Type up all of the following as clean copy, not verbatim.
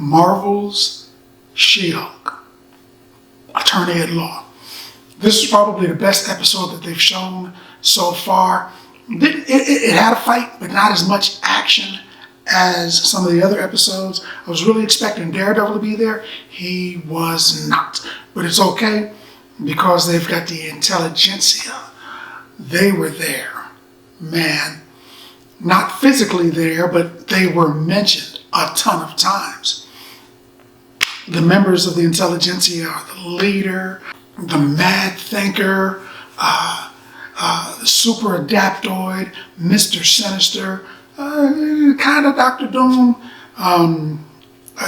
Marvel's She-Hulk, attorney at law. This is probably the best episode that they've shown so far. It had a fight, but not as much action as some of the other episodes. I was really expecting Daredevil to be there. He was not. But it's okay because they've got the intelligentsia. They were there. Man, not physically there, but they were mentioned a ton of times. The members of the intelligentsia are the leader, the mad thinker, the super adaptoid, Mr. Sinister, kind of Dr. Doom,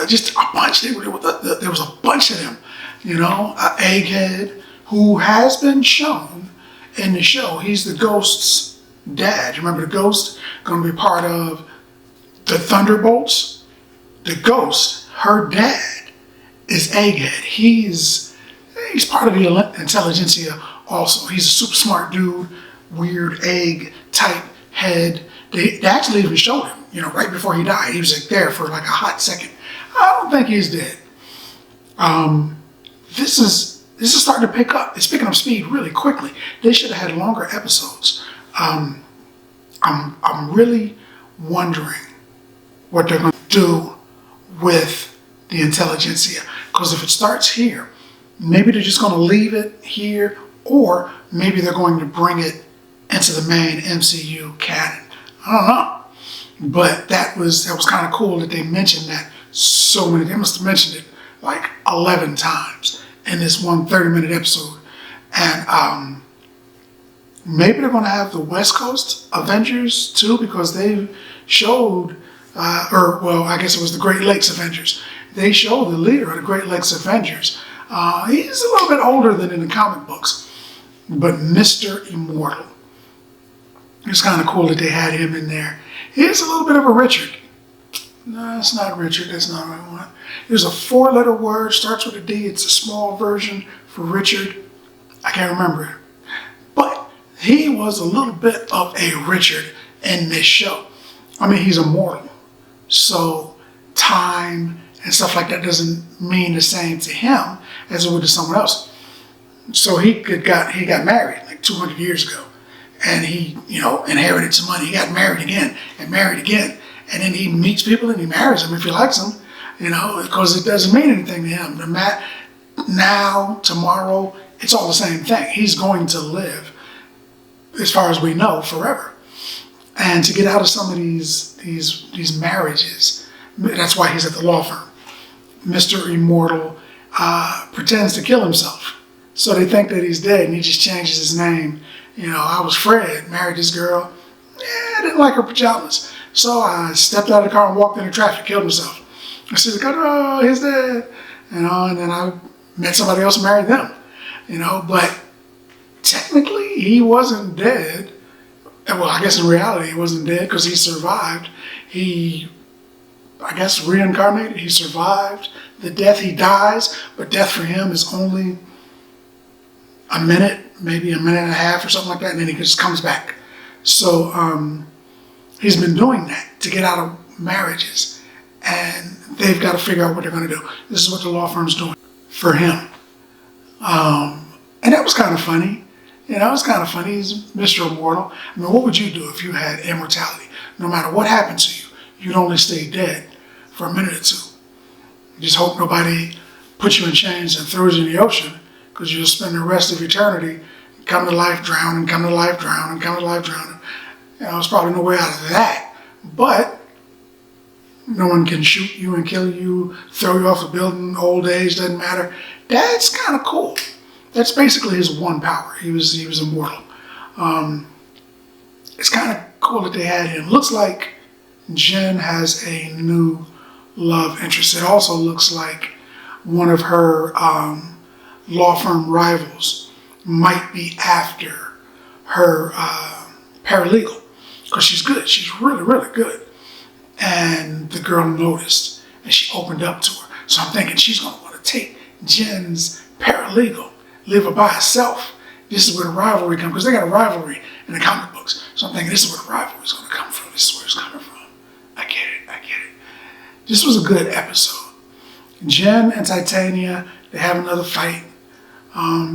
just a bunch. There was a bunch of them, you know. Egghead, who has been shown in the show. He's the Ghost's dad. Remember the Ghost? Going to be part of the Thunderbolts. The Ghost, her dad, is Egghead. He's part of the intelligentsia also. He's a super smart dude, weird egg type head. They actually even showed him, you know, right before he died. He was like there for like a hot second. I don't think he's dead. This is starting to pick up. It's picking up speed really quickly. They should have had longer episodes. I'm really wondering what they're going to do with the intelligentsia. Because if it starts here, maybe they're just going to leave it here, or maybe they're going to bring it into the main MCU canon. I don't know. But that was kind of cool that they mentioned that so many. They must have mentioned it like 11 times in this one 30-minute episode. And maybe they're going to have the West Coast Avengers too, because they showed, I guess it was the Great Lakes Avengers. They showed the leader of the Great Lakes Avengers. He's a little bit older than in the comic books, but Mr. Immortal. It's kind of cool that they had him in there. He's a little bit of a Richard. No, it's not Richard. That's not what I want. There's a 4-letter word, starts with a D. It's a small version for Richard. I can't remember it. But he was a little bit of a Richard in this show. I mean, he's immortal. So time and stuff like that doesn't mean the same to him as it would to someone else. So he got married like 200 years ago. And he, you know, inherited some money. He got married again and married again. And then he meets people and he marries them if he likes them, you know, because it doesn't mean anything to him. Now, tomorrow, it's all the same thing. He's going to live, as far as we know, forever. And to get out of some of these marriages, that's why he's at the law firm. Mr. Immortal pretends to kill himself. So they think that he's dead and he just changes his name. You know, I was Fred, married this girl. I didn't like her pajamas. So I stepped out of the car and walked into traffic, killed myself. I said, oh, he's dead. You know, and then I met somebody else and married them. You know, but technically he wasn't dead. Well, I guess in reality he wasn't dead because he survived. He, I guess, reincarnated. He survived the death. He dies, but death for him is only a minute, maybe a minute and a half or something like that, and then he just comes back. So he's been doing that to get out of marriages, and they've got to figure out what they're going to do. This is what the law firm's doing for him. And that was kind of funny. You know, it was kind of funny. He's Mr. Immortal. I mean, what would you do if you had immortality? No matter what happened to you, you'd only stay dead for a minute or two. You just hope nobody puts you in chains and throws you in the ocean, because you'll spend the rest of eternity come to life drowning, come to life drowning, come to life drowning. You know, there's probably no way out of that. But no one can shoot you and kill you, throw you off a building, old age, doesn't matter. That's kind of cool. That's basically his one power. He was immortal. It's kind of cool that they had him. Looks like Jen has a new love interest. It also looks like one of her law firm rivals might be after her paralegal, because she's good. She's really, really good. And the girl noticed and she opened up to her. So I'm thinking she's going to want to take Jen's paralegal, leave her by herself. This is where the rivalry comes, because they got a rivalry in the comic books. So I'm thinking this is where the rivalry is going to come from. This is where it's coming from. I get it. This was a good episode. Jen and Titania, they have another fight.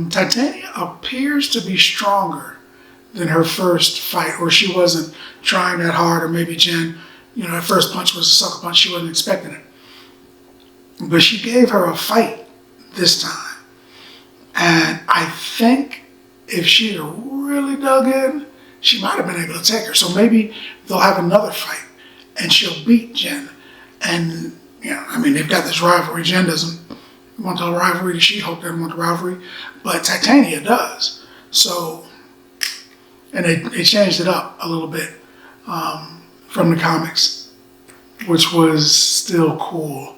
Titania appears to be stronger than her first fight, or she wasn't trying that hard, or maybe Jen, that first punch was a sucker punch, she wasn't expecting it. But she gave her a fight this time. And I think if she had really dug in, she might have been able to take her. So maybe they'll have another fight and she'll beat Jen. And, they've got this rivalry. Jen doesn't want the rivalry. The She-Hulk doesn't want the rivalry. But Titania does. So, and they changed it up a little bit from the comics, which was still cool.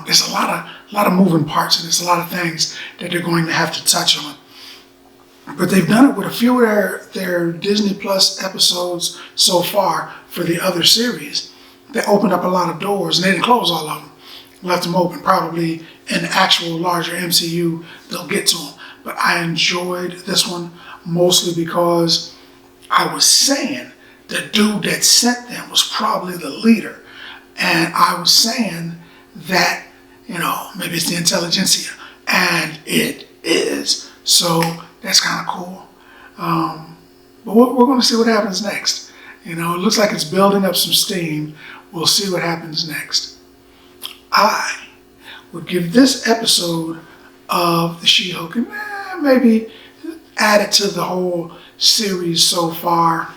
There's a lot of moving parts, and there's a lot of things that they're going to have to touch on. But they've done it with a few of their Disney Plus episodes so far for the other series. They opened up a lot of doors, and they didn't close all of them. Left them open. Probably in the actual larger MCU, they'll get to them. But I enjoyed this one mostly because I was saying the dude that sent them was probably the leader. And I was saying that, maybe it's the intelligentsia. And it is. So that's kind of cool. But we're going to see what happens next. It looks like it's building up some steam. We'll see what happens next. I would give this episode of the She-Hulk, and maybe add it to the whole series so far,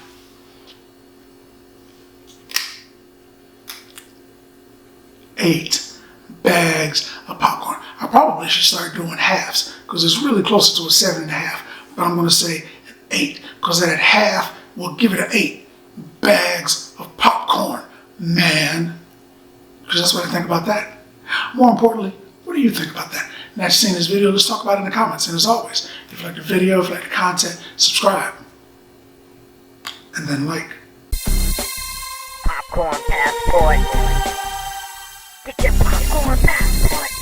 8 bags of popcorn. I probably should start doing halves because it's really closer to a 7.5. But I'm going to say an 8 because that half will give it an 8 bags of popcorn, man. Because that's what I think about that. More importantly, what do you think about that? And after seeing this video, let's talk about it in the comments. And as always, if you like the video, if you like the content, subscribe. And then like. Popcorn passport. Get your popcorn passport.